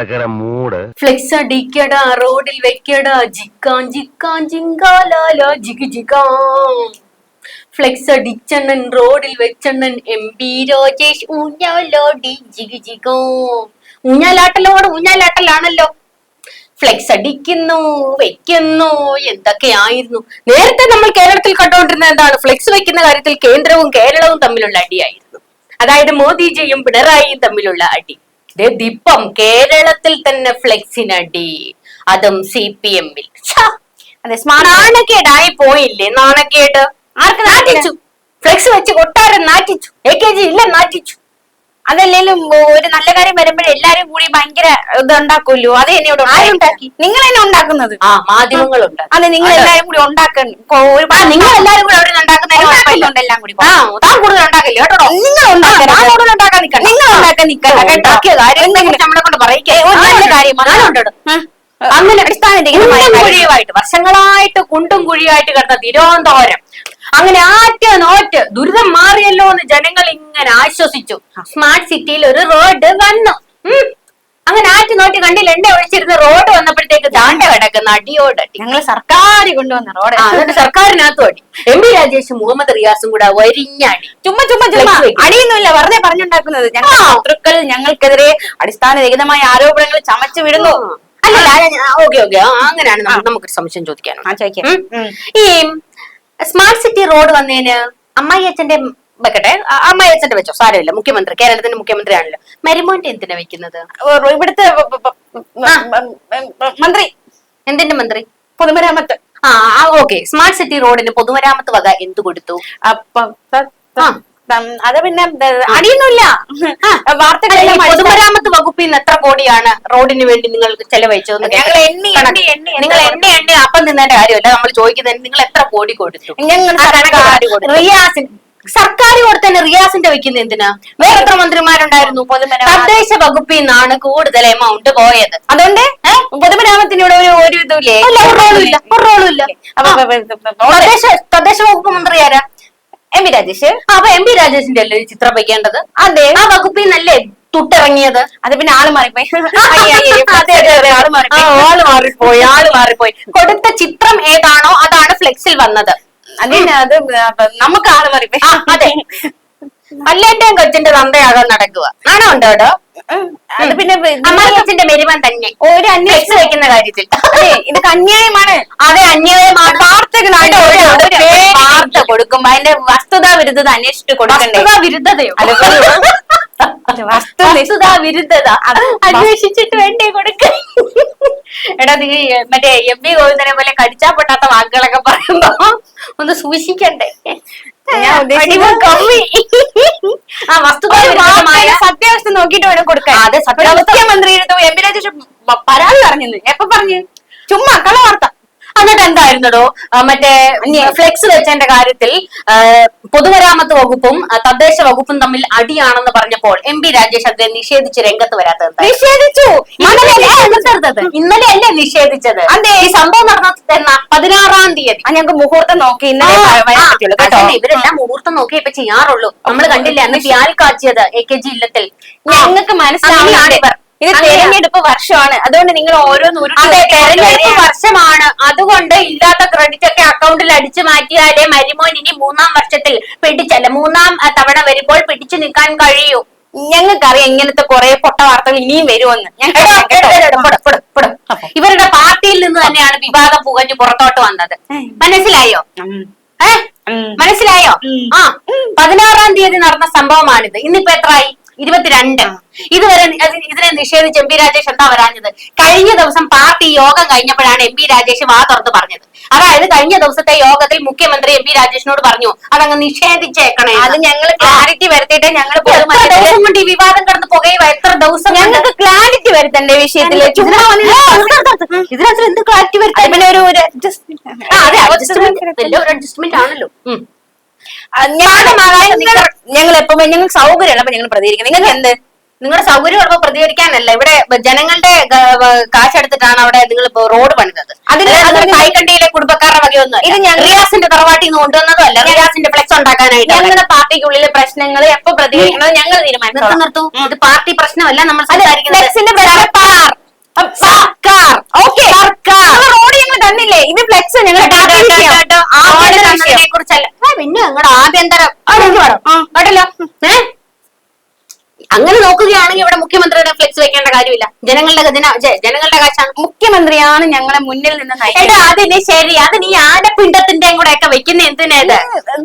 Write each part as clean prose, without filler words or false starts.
കിടക്കണ മൂട്. ഫ്ലെക്സ് അടിക്കടാ, റോഡിൽ വെക്കടാ, ജിക്കാൻ ജിക്കാൻ ജിങ്കാലാല ജിഗി ജിഗാം. ഫ്ലെക്സ് അടിച്ചണ്ണൻ, റോഡിൽ വെച്ചണ്ണൻ, MP രാജേഷ് ഊഞ്ഞാലാടി ജിഗി ജിഗോ. ഊഞ്ഞാലാട്ടലാണല്ലോ. ഫ്ലെക്സ് അടിക്കുന്നു, വെക്കുന്നു, എന്തൊക്കെയായിരുന്നു. നേരത്തെ നമ്മൾ കേരളത്തിൽ കണ്ടുകൊണ്ടിരുന്ന എന്താണ്? ഫ്ലെക്സ് വെക്കുന്ന കാര്യത്തിൽ കേന്ദ്രവും കേരളവും തമ്മിലുള്ള അടിയായിരുന്നു. അതായത് മോദിജിയും പിണറായിയും തമ്മിലുള്ള അടി. ദിപ്പം കേരളത്തിൽ തന്നെ ഫ്ലെക്സിനടി, അതും CPM-ൽ. അതെ, നാണക്കേടായി പോയില്ലേ? നാണക്കേട് ആർക്ക് നാട്ടിച്ചു? ഫ്ലെക്സ് വെച്ച് കൊട്ടാരം നാട്ടിച്ചു, AKG ഇല്ല നാട്ടിച്ചു. അതല്ലേലും ഒരു നല്ല കാര്യം വരുമ്പോഴേ എല്ലാരും കൂടി ഭയങ്കര ഇത് ഉണ്ടാക്കുമല്ലോ. അത് തന്നെ ഇവിടെ ആരുണ്ടാക്കി? നിങ്ങൾ തന്നെ ഉണ്ടാക്കുന്നത്. മാധ്യമങ്ങളുണ്ട്. അതെ, നിങ്ങൾ എല്ലാരും കൂടി ഉണ്ടാക്കാൻ നിങ്ങൾ എല്ലാരും കൂടി അവിടെ ഉണ്ടാക്കുന്നുണ്ട്. എല്ലാം കൂടി താൻ കൂടുതൽ ഉണ്ടാക്കില്ല കേട്ടോ. നിങ്ങൾ ഉണ്ടാക്കാൻ നിൽക്കണം. നമ്മളെ കൊണ്ട് പറയിക്കാൻ അങ്ങനെ കുഴിയുമായിട്ട് വർഷങ്ങളായിട്ട് കുണ്ടും കുഴിയായിട്ട് കിടന്ന തിരുവനന്തപുരം അങ്ങനെ നോറ്റ് ദുരിതം മാറിയല്ലോ എന്ന് ജനങ്ങൾ ഇങ്ങനെ ആശ്വസിച്ചു. സ്മാർട്ട് സിറ്റിയിൽ ഒരു റോഡ് വന്നു. അങ്ങനെ നോറ്റ് കണ്ടില്ല, എണ്ണ ഒഴിച്ചിരുന്ന റോഡ് വന്നപ്പോഴത്തേക്ക് ദാണ്ട കിടക്കുന്ന അടിയോടടി. ഞങ്ങൾ സർക്കാർ കൊണ്ടുവന്ന റോഡ്, എന്നിട്ട് സർക്കാരിനകത്തും അടി. MP രാജേഷും മുഹമ്മദ് റിയാസും കൂടെ വരിഞ്ഞടി. ചുമ്മാ അടിയൊന്നുമില്ല, വെറുതെ പറഞ്ഞുണ്ടാക്കുന്നത്. ഞങ്ങൾ ശത്രുക്കൾ ഞങ്ങൾക്കെതിരെ അടിസ്ഥാനരഹിതമായ ആരോപണങ്ങൾ ചമച്ചു വിടുന്നു. ഓക്കെ അങ്ങനെയാണ് നമുക്കൊരു സംശയം ചോദിക്കാനോ. ഈ സ്മാർട്ട് സിറ്റി റോഡ് വന്നതിന് അമ്മായി അച്ഛന്റെ വെക്കട്ടെ, അമ്മായി അച്ഛന്റെ വെച്ചോ, സാരമില്ല. മുഖ്യമന്ത്രി, കേരളത്തിന്റെ മുഖ്യമന്ത്രിയാണല്ലോ. മരുമോന്റെ എന്തിനാ വെക്കുന്നത്? ഇവിടുത്തെ മന്ത്രി. എന്തിന്റെ മന്ത്രി? പൊതുമരാമത്ത്. ഓക്കെ. സ്മാർട്ട് സിറ്റി റോഡിന് പൊതുമരാമത്ത് വക എന്ത് കൊടുത്തു? അത് പിന്നെ അടിയൊന്നുമില്ല. വാർത്തകളെല്ലാം പൊതുമരാമത്ത് വകുപ്പിൽ നിന്ന് എത്ര കോടിയാണ് റോഡിന് വേണ്ടി നിങ്ങൾ ചെലവഴിച്ചത്? നിങ്ങൾ എണ്ണ അപ്പം തിന്നേണ്ട കാര്യമല്ല നമ്മൾ ചോദിക്കുന്നത്. നിങ്ങൾ എത്ര കോടി കൊടുത്തു? സർക്കാർ കൊടുത്തന്നെ റിയാസിന്റെ വെക്കുന്ന എന്തിനാ? വേറെ എത്ര മന്ത്രിമാരുണ്ടായിരുന്നു? തദ്ദേശ വകുപ്പിൽ നിന്നാണ് കൂടുതൽ എമൗണ്ട് പോയത്. അതുകൊണ്ട് പൊതുമരാമത്തിനോട് ഒരു ഇതുമില്ലേ? ഒരു റോളും ഇല്ല. തദ്ദേശ വകുപ്പ് മന്ത്രി ആരാ? MP രാജേഷ്. അപ്പൊ MP രാജേഷിന്റെ അല്ലേ ചിത്രം വയ്ക്കേണ്ടത്? അതെ, ആ വകുപ്പിൽ നിന്നല്ലേ തുട്ടിറങ്ങിയത്. അത് പിന്നെ ആള് മാറിപ്പോയി. ആള് മാറിപ്പോയി. കൊടുത്ത ചിത്രം ഏതാണോ അതാണ് ഫ്ലെക്സിൽ വന്നത്. അതിന് അത് നമുക്ക് ആള് മാറിപ്പോയി. അതെ, അല്ലേന്റെയും കൊച്ചിന്റെ തന്തയാകാൻ നടക്കുക. ആണോ ഉണ്ടോ കേട്ടോ? അത് പിന്നെ അമ്മായിയച്ഛന്റെ മെരുമൻ തന്നെ ഒരു അന്വേഷണം വയ്ക്കുന്ന കാര്യത്തിൽ ഇതൊക്കെ അന്യായമാണ്. അതെ, അന്യായമാണ്. വാർത്ത കൊടുക്കുമ്പോ അതിന്റെ വസ്തുതാ വിരുദ്ധത അന്വേഷിച്ചിട്ട് കൊടുക്കണ്ടേ? വിരുദ്ധതയോ? വസ്തുതാ വിരുദ്ധത അന്വേഷിച്ചിട്ട് വേണ്ടേ കൊടുക്കാൻ? എടാ, നീ മറ്റേ MP ഗോവിന്ദനെ പോലെ കടിച്ചാ പൊട്ടാത്ത വാക്കുകളൊക്കെ പറയുമ്പോ ഒന്ന് സൂക്ഷിക്കണ്ടേ? സത്യാവസ്ഥ നോക്കിട്ട് വേണം കൊടുക്കാൻ. അതെ, മുഖ്യമന്ത്രി MP രാജേഷ് പരാതി പറഞ്ഞു. എപ്പൊ പറഞ്ഞു? ചുമ്മാ കള വാർത്ത. എന്നിട്ട് എന്തായിരുന്നടോ മറ്റേ ഫ്ലെക്സ് വെച്ചതിന്റെ കാര്യത്തിൽ പൊതുമരാമത്ത് വകുപ്പും തദ്ദേശ വകുപ്പും തമ്മിൽ അടിയാണെന്ന് പറഞ്ഞപ്പോൾ MP രാജേഷ് അതിനെ നിഷേധിച്ച് രംഗത്ത് വരാത്തത്? നിഷേധിച്ചു. ഇന്നലെ അല്ലേ നിഷേധിച്ചത്? അതെ, ഈ സംഭവം നടന്ന 16-ാം തീയതി. ഞങ്ങൾക്ക് മുഹൂർത്തം നോക്കി ഇന്നലെ. ഇവരെല്ലാം മുഹൂർത്തം നോക്കി ഇപ്പൊ ചെയ്യാറുള്ളൂ. നമ്മൾ കണ്ടില്ല അന്ന് പ്യാൽ കാച്ചിയത് AKG ഇല്ലത്തിൽ. ഞങ്ങൾക്ക് മനസ്സിലാവുന്നതാണ് ഇത് തെരഞ്ഞെടുപ്പ് വർഷമാണ്. അതുകൊണ്ട് നിങ്ങൾ തെരഞ്ഞെടുപ്പ് വർഷമാണ്. അതുകൊണ്ട് ഇല്ലാത്ത ക്രെഡിറ്റ് ഒക്കെ അക്കൗണ്ടിൽ അടിച്ചു മാറ്റിയാലേ മരുമോൻ ഇനി 3-ാം വർഷത്തിൽ മൂന്നാം തവണ വരുമ്പോൾ പിടിച്ചു നിൽക്കാൻ കഴിയൂ. ഞങ്ങൾക്കറിയാം ഇങ്ങനത്തെ കുറെ പൊട്ട വാർത്തകൾ ഇനിയും വരുമെന്ന്. ഇവരുടെ പാർട്ടിയിൽ നിന്ന് തന്നെയാണ് വിവാദം പുകഞ്ഞു പുറത്തോട്ട് വന്നത്. മനസ്സിലായോ? മനസ്സിലായോ? 16-ാം തീയതി നടന്ന സംഭവമാണിത്. ഇന്നിപ്പോ എത്രയായി? 22. ഇതുവരെ ഇതിനെ നിഷേധിച്ച് MP രാജേഷ് എന്താ വരാഞ്ഞത്? കഴിഞ്ഞ ദിവസം പാർട്ടി യോഗം കഴിഞ്ഞപ്പോഴാണ് MP രാജേഷ് വാ തുറന്ന് പറഞ്ഞത്. അതായത് കഴിഞ്ഞ ദിവസത്തെ യോഗത്തിൽ മുഖ്യമന്ത്രി MP രാജേഷിനോട് പറഞ്ഞു അതങ്ങ് നിഷേധിച്ചേക്കണേ. അത് ഞങ്ങൾ ക്ലാരിറ്റി വരുത്തിയിട്ട് ഞങ്ങൾ ദിവസം കൊണ്ട് ഈ വിവാദം കിടന്ന് പുകയുക. എത്ര ദിവസം ഞങ്ങൾക്ക് ക്ലാരിറ്റി വരുത്തണ്ടേ വിഷയത്തില്? ഇതിനകത്ത് എന്ത് ക്ലാരിറ്റി വരുത്താൻ? പിന്നെ ഒരു അഡ്ജസ്റ്റ്മെന്റ് ആണല്ലോ. ഞങ്ങൾ എപ്പോ ഞങ്ങൾക്ക് സൗകര്യമാണ് അപ്പൊ ഞങ്ങൾ പ്രതികരിക്കും. നിങ്ങൾക്ക് എന്ത്? നിങ്ങളുടെ സൗകര്യം ഉള്ളപ്പോ പ്രതികരിക്കാനല്ല, ഇവിടെ ജനങ്ങളുടെ കാശെടുത്തിട്ടാണ് അവിടെ നിങ്ങൾ റോഡ് പണിതത്. കൈക്കണ്ടിയിലെ കുടുംബക്കാരുടെ വകയൊന്നും ഇത് റിയാസിന്റെ തറവാട്ടിൽ നിന്ന് കൊണ്ടുവന്നതല്ല. റിയാസിന്റെ ഫ്ലെക്സ് ഉണ്ടാക്കാനായിട്ട് ഞങ്ങളുടെ പാർട്ടിക്കുള്ളിലെ പ്രശ്നങ്ങൾ എപ്പോ പ്രതികരിക്കണത് ഞങ്ങൾ തീരുമാനിച്ചു. നിർത്തൂ. ഇത് പാർട്ടി പ്രശ്നമല്ല നമ്മൾ സംസാരിക്കുന്നത്. കാര്യമില്ല. ജനങ്ങളുടെ ജനങ്ങളുടെ കാശാണ്. മുഖ്യമന്ത്രിയാണ് ഞങ്ങളെ മുന്നിൽ നിന്ന് നയിക്കുന്നത്. എടാ അതിന് ശരി, അത് നീ ആനപ്പിണ്ടത്തിന്റെയും കൂടെ ഒക്കെ വെക്കുന്ന എന്തിനേത്?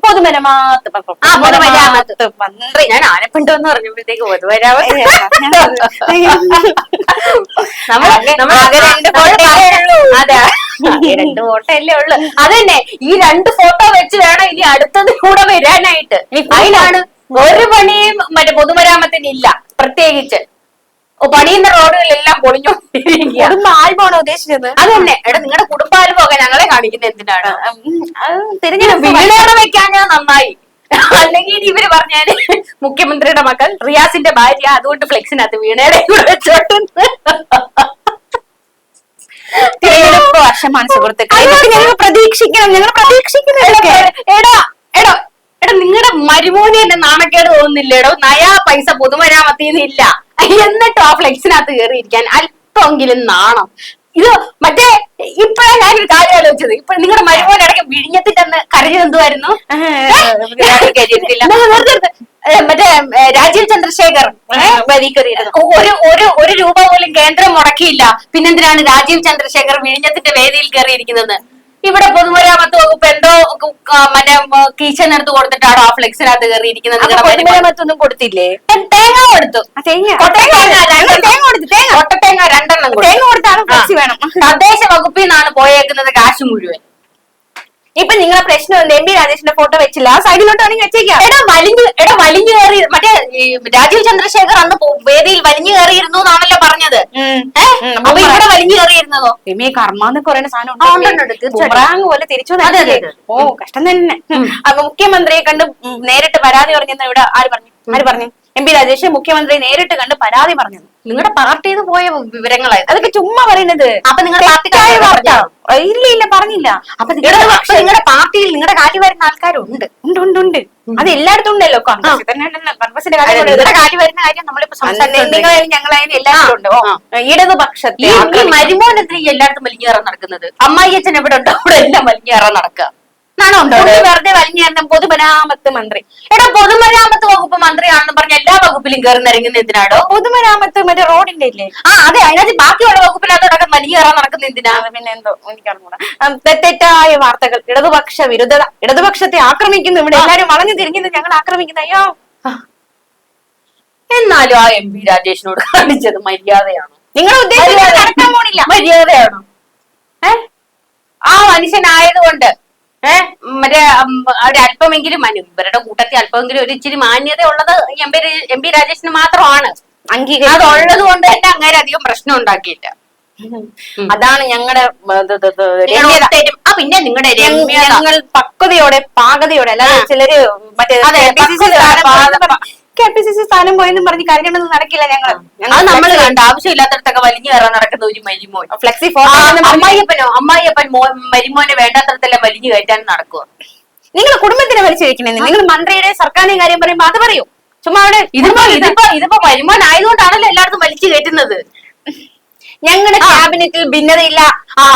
പൊതുമരാമത്ത് മന്ത്രി. ഞാൻ ആനപ്പിണ്ടം എന്ന് പറഞ്ഞപ്പോഴത്തേക്ക് പൊതുമരാമത്ത്. അതെ, 2 ഫോട്ടോയല്ലേ ഉള്ളു. അതന്നെ, ഈ 2 ഫോട്ടോ വെച്ച് വേണം ഇനി അടുത്തത് കൂടെ വരാനായിട്ട്. അതിനാണ് ഒരു പണിയും മറ്റേ പൊതുമരാമത്തിനില്ല. പ്രത്യേകിച്ച് പണിയുന്ന റോഡുകളെല്ലാം പൊളിഞ്ഞോണ്ടിരിക്കുക. ആൽബമാണോ ഉദ്ദേശിച്ചത്? അത് തന്നെ. എടാ നിങ്ങളുടെ കുടുംബാൽബമൊക്കെ ഞങ്ങളെ കാണിക്കുന്നത് എന്തിനാണ്? തിരഞ്ഞെടുപ്പ് വെക്കാൻ നന്നായി. അല്ലെങ്കിൽ ഇവര് പറഞ്ഞാല് മുഖ്യമന്ത്രിയുടെ മകൾ റിയാസിന്റെ ഭാര്യ, അതുകൊണ്ട് ഫ്ലെക്സിനകത്ത് വീണയുടെ കൂടെ വെച്ചോട്ടുണ്ട്. തിരഞ്ഞെടുപ്പ് വർഷമാണ് സുഹൃത്തുക്കളെ. ഞങ്ങൾ പ്രതീക്ഷിക്കണം. എടാ എടാ എടാ നിങ്ങളുടെ മരുമോനെ എന്നെ നാണക്കേട് തോന്നുന്നില്ലേടോ? നയാ പൈസ പൊതുമരാമത്തിന്നില്ല, എന്നിട്ടും ആ ഫ്ലെക്സിനകത്ത് കയറിയിരിക്കാൻ അല്പമെങ്കിലും നാണം. ഇത് മറ്റേ ഇപ്പഴാ ഞാനൊരു കാര്യം ആലോചിച്ചത്. ഇപ്പൊ നിങ്ങളുടെ മരുമോൻ ഇടയ്ക്ക് വിഴിഞ്ഞത്തിന്റെ അന്ന് കരഞ്ഞത് എന്തുവായിരുന്നു? മറ്റേ രാജീവ് ചന്ദ്രശേഖർ ഒരു രൂപ പോലും കേന്ദ്രം മുടക്കിയില്ല. പിന്നെന്തിനാണ് രാജീവ് ചന്ദ്രശേഖർ വിഴിഞ്ഞത്തിന്റെ വേദിയിൽ കയറിയിരിക്കുന്നത്? ഇവിടെ പൊതുമരാമത്ത് വകുപ്പ് എന്തോ മറ്റേ കീച്ചനെടുത്ത് കൊടുത്തിട്ടാണോ ആ ഫ്ലെക്സിനകത്ത് കയറിയിരിക്കുന്നത്? പൊതുമരാമത്തൊന്നും കൊടുത്തില്ലേ? തേങ്ങ കൊടുത്തു. കൊട്ടത്തേങ്ങ 2 തേങ്ങ കൊടുത്താണ് ഫ്ലെക്സ് വേണം. തദ്ദേശ വകുപ്പിൽ നിന്നാണ് പോയേക്കുന്നത് കാശ് മുഴുവൻ. ഇപ്പൊ നിങ്ങളെ പ്രശ്നം എം പി രാജേഷിന്റെ ഫോട്ടോ വെച്ചില്ല, ആ സൈഡിലോട്ട് വേണമെങ്കിൽ വെച്ചേക്കാം. വലിഞ്ഞു കയറി മറ്റേ രാജീവ് ചന്ദ്രശേഖർ അന്ന് വേദിയിൽ വലിഞ്ഞു കയറിയിരുന്നു എന്നാണല്ലോ പറഞ്ഞത്. അപ്പൊ ഇവിടെ വലിഞ്ഞു കയറിയിരുന്നതോ? കർമ്മന്ന് പറയുന്ന സാധനം പോലെ തിരിച്ചു. ഓ കഷ്ടം തന്നെ. അപ്പൊ മുഖ്യമന്ത്രിയെ കണ്ട് നേരിട്ട് പരാതി പറഞ്ഞെന്ന് ഇവിടെ ആര് പറഞ്ഞു? എം പി രാജേഷ് മുഖ്യമന്ത്രി നേരിട്ട് കണ്ട് പരാതി പറഞ്ഞു. നിങ്ങളുടെ പാർട്ടിയിൽ നിന്ന് പോയ വിവരങ്ങളായി അതൊക്കെ ചുമ്മാ പറയുന്നത്. അപ്പൊ നിങ്ങളുടെ പാർട്ടിക്കാരെ വാർത്ത ഇല്ല പറഞ്ഞില്ല. അപ്പൊ നിങ്ങളുടെ പാർട്ടിയിൽ നിങ്ങളുടെ കാര്യം വരുന്ന ആൾക്കാരുണ്ട്. ഉണ്ട് അത് എല്ലായിടത്തും ഉണ്ടല്ലോ. കോൺഗ്രസിന്റെ കാര്യം വരുന്ന കാര്യം നമ്മളിപ്പോ ഞങ്ങളതിന് എല്ലാവരും ഉണ്ട്. ഇടതുപക്ഷത്തെ മരുമോനെന്തിനാ എല്ലായിടത്തും വലിഞ്ഞു കയറാൻ നടക്കുന്നത്? അമ്മായി അച്ഛൻ എവിടെ ഉണ്ടോ അവിടെ എല്ലാം വലിഞ്ഞു കയറാൻ നടക്കുക. വെറുതെ വലിഞ്ഞ പൊതുമരാമത്ത് മന്ത്രി. എടാ പൊതുമരാമത്ത് വകുപ്പ് മന്ത്രിയാണെന്ന് പറഞ്ഞ എല്ലാ വകുപ്പിലും കയറി നിരങ്ങുന്ന എന്തിനാടോ? പൊതുമരാമത്ത് മറ്റേ റോഡിന്റെ ഇല്ലേ? അതെ, അതിനകത്ത് ബാക്കിയുള്ള വകുപ്പിനകത്തോടൊക്കെ വലിഞ്ഞു കയറാൻ നടക്കുന്ന എന്തിനാ? പിന്നെ എന്തോ എനിക്കറിഞ്ഞൂടാ. തെറ്റായ വാർത്തകൾ, ഇടതുപക്ഷ വിരുദ്ധത, ഇടതുപക്ഷത്തെ ആക്രമിക്കുന്നു. ഇവിടെ എല്ലാരും വളഞ്ഞു തിരിഞ്ഞത് ഞങ്ങൾ ആക്രമിക്കുന്നു. അയ്യോ, എന്നാലും ആ എം പി രാജേഷിനോട് കാണിച്ചത് മര്യാദയാണോ? നിങ്ങളുടെ ഉദ്ദേശം നടക്കാൻ പോണില്ല. മര്യാദയാണോ? ആ മനുഷ്യനായതുകൊണ്ട് മറ്റേ ഒരല്പമെങ്കിലും ഇവരുടെ കൂട്ടത്തിൽ അല്പമെങ്കിലും ഒരു ഇച്ചിരി മാന്യത ഉള്ളത് എം പി രാജേഷിന് മാത്രമാണ്. അതുള്ളത് കൊണ്ട് തന്നെ അങ്ങനെ അധികം പ്രശ്നം ഉണ്ടാക്കിയില്ല. അതാണ് ഞങ്ങളുടെ പിന്നെ നിങ്ങളുടെ ഞങ്ങൾ പക്വതയോടെ പാകതയോടെ, അല്ലാതെ ചിലര് മറ്റേ KPCC സ്ഥാനം പോയെന്നും പറഞ്ഞ് കരഞ്ഞൊന്നും നടക്കില്ല. ഞങ്ങൾ നമ്മൾ കണ്ട ആവശ്യമില്ലാത്തടത്തൊക്കെ വലിഞ്ഞു കയറാൻ നടക്കുന്ന ഒരു മരിമോൻ. ഫ്ലെക്സി ഫോട്ടോ അമ്മായിയപ്പൻ മരിമോനെ വേണ്ടാത്തടത്തെല്ലാം വലിഞ്ഞു കയറ്റാൻ നടക്കുക. നിങ്ങൾ കുടുംബത്തിനെ വലിച്ചു വെക്കണേ. നിങ്ങൾ മന്ത്രിയുടെ സർക്കാരിന്റെ കാര്യം പറയുമ്പോ അത് പറയൂ. ചുമ്മാ അവിടെ ഇതിപ്പോ മരിമോൻ ആയതുകൊണ്ടാണല്ലോ എല്ലായിടത്തും വലിച്ചു കയറ്റുന്നത്. ഞങ്ങളുടെ ക്യാബിനറ്റിൽ ഭിന്നതയില്ല.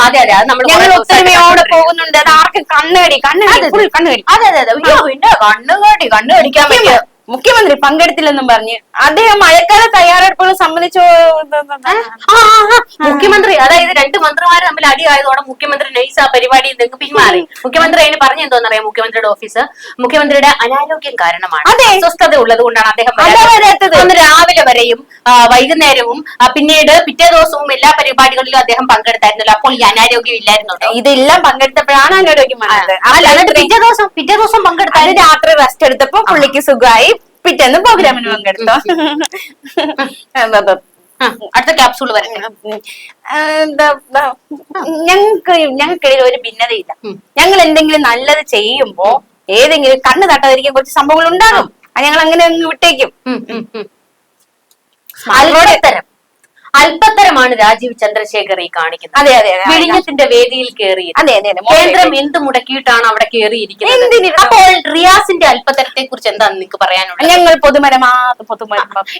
അതെ ഞങ്ങൾ ഒത്തൊരുമയോടെ പോകുന്നുണ്ട്. അത് ആർക്കും കണ്ണുകടി. അതെ കണ്ണു കടിക്കാൻ പറ്റിയ മുഖ്യമന്ത്രി പങ്കെടുത്തില്ലെന്നും പറഞ്ഞ് അദ്ദേഹം മഴക്കാല തയ്യാറെടുപ്പുകൾ സംബന്ധിച്ചോ? മുഖ്യമന്ത്രി, അതായത് 2 മന്ത്രിമാർ തമ്മിൽ അടിയായതോടെ മുഖ്യമന്ത്രി നൈസ് ആ പരിപാടി പിന്മാറി. മുഖ്യമന്ത്രി അതിന് പറഞ്ഞെന്തോന്നറിയാം? മുഖ്യമന്ത്രിയുടെ ഓഫീസ് മുഖ്യമന്ത്രിയുടെ അനാരോഗ്യം കാരണമാണ്, അസ്വസ്ഥത ഉള്ളത് കൊണ്ടാണ് അദ്ദേഹം അന്ന് രാവിലെ വരെയും വൈകുന്നേരവും പിന്നീട് പിറ്റേ ദിവസവും എല്ലാ പരിപാടികളിലും അദ്ദേഹം പങ്കെടുത്തായിരുന്നല്ലോ. അപ്പോൾ ഈ അനാരോഗ്യം ഇല്ലായിരുന്നുണ്ടോ? ഇതെല്ലാം പങ്കെടുത്തപ്പോഴാണ് അനാരോഗ്യം വന്നത്. പിറ്റേ ദിവസം പങ്കെടുത്താൽ രാത്രി റെസ്റ്റ് എടുത്തപ്പോ പുള്ളിക്ക് സുഖമായി. പിറ്റേന്ന് പ്രോഗ്രാമിന് പങ്കെടുത്തോ? അടുത്ത ക്യാപ്സൂൾ വരട്ടെ. ഞങ്ങൾക്കിടയിൽ ഒരു ഭിന്നതയില്ല. ഞങ്ങൾ എന്തെങ്കിലും നല്ലത് ചെയ്യുമ്പോ ഏതെങ്കിലും കണ്ണ് തട്ടാതിരിക്കാൻ കുറച്ച് സംഭവങ്ങൾ ഉണ്ടാകും. ഞങ്ങൾ അങ്ങനെ അങ്ങ് വിട്ടേക്കും. അല്പത്തരമാണ് രാജീവ് ചന്ദ്രശേഖർ ഈ കാണിക്കുന്നത്. അതെ വിഴിഞ്ഞത്തിന്റെ വേദിയിൽ കയറി. കേന്ദ്രം എന്ത് മുടക്കിയിട്ടാണ് അവിടെ കയറിയിരിക്കുന്നത്? അപ്പോൾ റിയാസിന്റെ അല്പത്തരത്തെ കുറിച്ച് എന്താണ് നിങ്ങൾക്ക് പറയാനുള്ളത്? ഞങ്ങൾ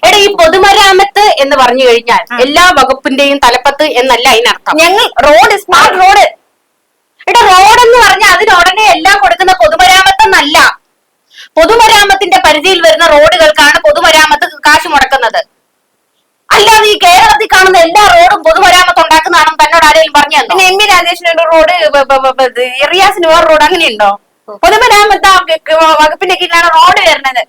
എടാ ഈ പൊതുമരാമത്ത് എന്ന് പറഞ്ഞു കഴിഞ്ഞാൽ എല്ലാ വകുപ്പിന്റെയും തലപ്പത്ത് എന്നല്ല അതിനർത്ഥം. ഞങ്ങൾ റോഡ്, സ്മാർട്ട് റോഡ്. എടാ റോഡ് എന്ന് പറഞ്ഞാൽ അതിനുടനെ എല്ലാം കൊടുക്കുന്ന പൊതുമരാമത്തെന്നല്ല. പൊതുമരാമത്തിന്റെ പരിധിയിൽ വരുന്ന റോഡുകൾക്കാണ് പൊതുമരാമത്ത് കാശ് മുടക്കുന്നത്. അല്ലാതെ ഈ കേരളത്തിൽ കാണുന്ന എല്ലാ റോഡും പൊതുമരാമത്ത് ഉണ്ടാക്കുന്നതാണെന്ന് തന്നോട് ആരെങ്കിലും പറഞ്ഞു തന്നോ? പിന്നെ എം.വി. രാജേഷിന് ഒരു റോഡ്, റിയാസിന് വേറെ റോഡ് അങ്ങനെയുണ്ടോ? പൊതുമരാമത്ത് വകുപ്പിന്റെ കീഴിലാണ് റോഡ് വരുന്നത്.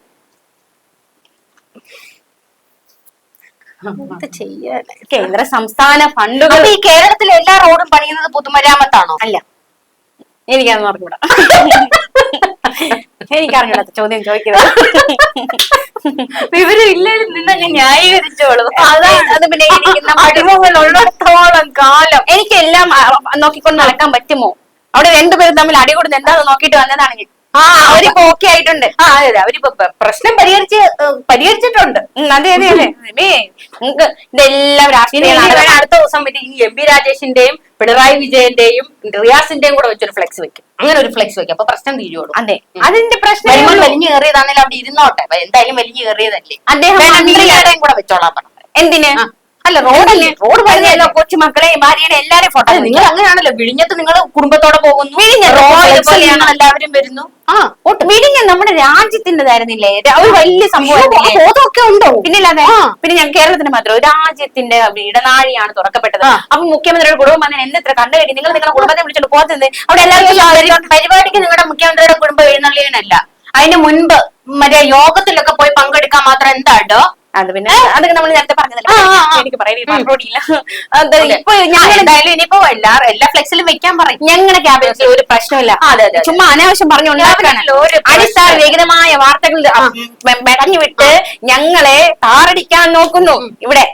കേന്ദ്ര സംസ്ഥാന ഫണ്ടുകൾ. ഈ കേരളത്തിലെ എല്ലാ റോഡും പണിയുന്നത് പൊതുമരാമത്താണോ? അല്ല, എനിക്കതൊന്നും അറിഞ്ഞൂടാ. എനിക്കറിഞ്ഞൂടാ ചോദ്യം ചോദിക്കുന്നത്. വിവരം ഇല്ലെങ്കിൽ നിന്നങ്ങ് ന്യായീകരിച്ചോളൂ. അത് പിന്നെ അടിമകൾ ഉള്ളിടത്തോളം കാലം എനിക്കെല്ലാം നോക്കിക്കൊണ്ട് നടക്കാൻ പറ്റുമോ? അവിടെ രണ്ടുപേരും തമ്മിൽ അടികൂടുന്ന എന്താന്ന് നോക്കിട്ട് വന്നതാണെങ്കിൽ അവരിപ്പോ ഓക്കെ ആയിട്ടുണ്ട്. അതെ, അവരിപ്പോ പ്രശ്നം പരിഹരിച്ചിട്ടുണ്ട്. അതെ അതെ അതെ. ഇതെല്ലാം രാഷ്ട്രീയ അടുത്ത ദിവസം പറ്റി ഈ എം.വി. രാജേഷിന്റെയും പിണറായി വിജയന്റെയും റിയാസിന്റെയും കൂടെ വെച്ചൊരു ഫ്ലെക്സ് വെക്കും. അങ്ങനെ ഒരു ഫ്ലെക്സ് വെക്കും. അപ്പൊ പ്രശ്നം തീരുവോളൂ. അതെ, അതിന്റെ പ്രശ്നം വലിഞ്ഞു കയറിയതാണെങ്കിലും അവിടെ ഇരുന്നോട്ടെ. എന്തായാലും വലിഞ്ഞു കയറിയതല്ലേ. അദ്ദേഹം കൂടെ വെച്ചോളാൻ പറഞ്ഞു. എന്തിന്? അല്ല, റോഡ് പറഞ്ഞല്ലോ, കൊച്ചുമക്കളെയും ഭാര്യയുടെ എല്ലാരെയും ഫോട്ടോ. നിങ്ങൾ അങ്ങനെയാണല്ലോ, വിഴിഞ്ഞത്ത് നിങ്ങൾ കുടുംബത്തോടെ പോകുന്നു, എല്ലാവരും വരുന്നു. വിഴിഞ്ഞ നമ്മുടെ രാജ്യത്തിൻ്റെതായിരുന്നില്ലേ? ഒരു വലിയ സംഭവം ബോധമൊക്കെ ഉണ്ടോ? പിന്നില്ലാതെ. പിന്നെ ഞാൻ കേരളത്തിന് മാത്രം രാജ്യത്തിന്റെ ഇടനാഴിയാണ് തുറക്കപ്പെട്ടത്. അപ്പൊ മുഖ്യമന്ത്രിയുടെ കുടുംബം വന്നതിന് എന്തെത്ര കണ്ടു കെട്ടി നിങ്ങൾ നിങ്ങളുടെ കുടുംബത്തെ വിളിച്ചോണ്ട് പോകുന്നത്? അവിടെ എല്ലാവരും പരിപാടിക്ക് നിങ്ങളുടെ മുഖ്യമന്ത്രിയുടെ കുടുംബം എഴുന്നള്ളിയനല്ല, അതിന് മുൻപ് മറ്റേ യോഗത്തിലൊക്കെ പോയി പങ്കെടുക്കാൻ മാത്രം എന്താണ്ടോ? അത് പിന്നെ അതൊക്കെ നമ്മൾ നേരത്തെ പറഞ്ഞതല്ലേ, എനിക്ക് പറയാനില്ല. ഇപ്പൊ ഞാൻ എന്തായാലും ഇനിയിപ്പോ എല്ലാ ഫ്ലെക്സിലും വെക്കാൻ പറയും. ഞങ്ങളുടെ ക്യാബിനറ്റിൽ ഒരു പ്രശ്നമില്ല. ചുമ്മാ അനാവശ്യം പറഞ്ഞുണ്ടാക്കാണ്. അടിസ്ഥാനരഹിതമായ വാർത്തകൾ മെടഞ്ഞു വിട്ട് ഞങ്ങളെ താറടിക്കാൻ നോക്കുന്നു ഇവിടെ.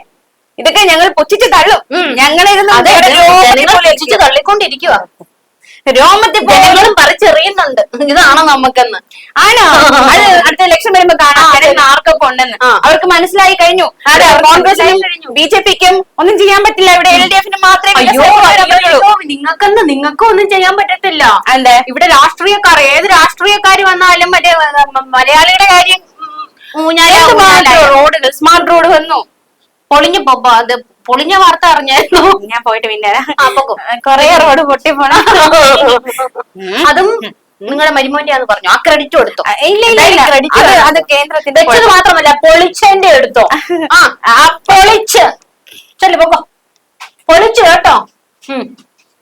ഇതൊക്കെ ഞങ്ങൾ പൊച്ചിച്ച് തള്ളും. ഞങ്ങളെ തള്ളിക്കൊണ്ടിരിക്കുക. രോമത്തിൽ പറിച്ചെറിയുന്നുണ്ട്. ഇതാണോ നമുക്കെന്ന്? ആണോ? അത് അടുത്ത ഇലക്ഷൻ വരുമ്പോ കാണാൻ ആർക്കൊക്കെ ഉണ്ടെന്ന് അവർക്ക് മനസ്സിലായി കഴിഞ്ഞു. കോൺഗ്രസിനും ബി.ജെ.പിക്കും ഒന്നും ചെയ്യാൻ പറ്റില്ല. ഇവിടെ എൽ.ഡി.എഫിന് മാത്രമേ. നിങ്ങൾക്കും ഒന്നും ചെയ്യാൻ പറ്റത്തില്ല. എന്താ ഇവിടെ രാഷ്ട്രീയക്കാർ, ഏത് രാഷ്ട്രീയക്കാര് വന്നാലും മറ്റേ മലയാളിയുടെ കാര്യം റോഡുകൾ സ്മാർട്ട് റോഡ് വന്നു. പൊളിഞ്ഞ വാർത്ത അറിഞ്ഞായിരുന്നു. ഞാൻ പോയിട്ട് പിന്നെ കൊറേ റോഡ് പൊട്ടി പോണ. അതും നിങ്ങളുടെ മരുമോന്റെയാന്ന് പറഞ്ഞു. ആ ക്രെഡിറ്റ് എടുത്തോ? ഇല്ല, അത് കേന്ദ്രത്തിന്റെ മാത്രമല്ല, പൊളിച്ചതിന്റെ എടുത്തോ? പൊളിച്ച് പൊക്കോ, പൊളിച്ചു കേട്ടോ.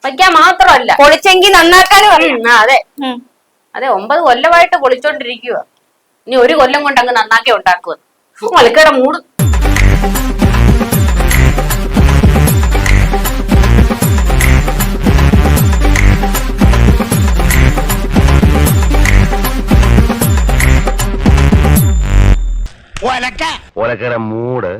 വയ്ക്കാൻ മാത്രമല്ല, പൊളിച്ചെങ്കിൽ നന്നാക്കാനും അറിയാം. അതെ അതെ, 9 കൊല്ലമായിട്ട് പൊളിച്ചോണ്ടിരിക്കുക. ഇനി 1 കൊല്ലം കൊണ്ട് അങ്ങ് നന്നാക്കി ഉണ്ടാക്കുക. മലക്കയുടെ മൂട്. ഒലക്കയുടെ മൂട്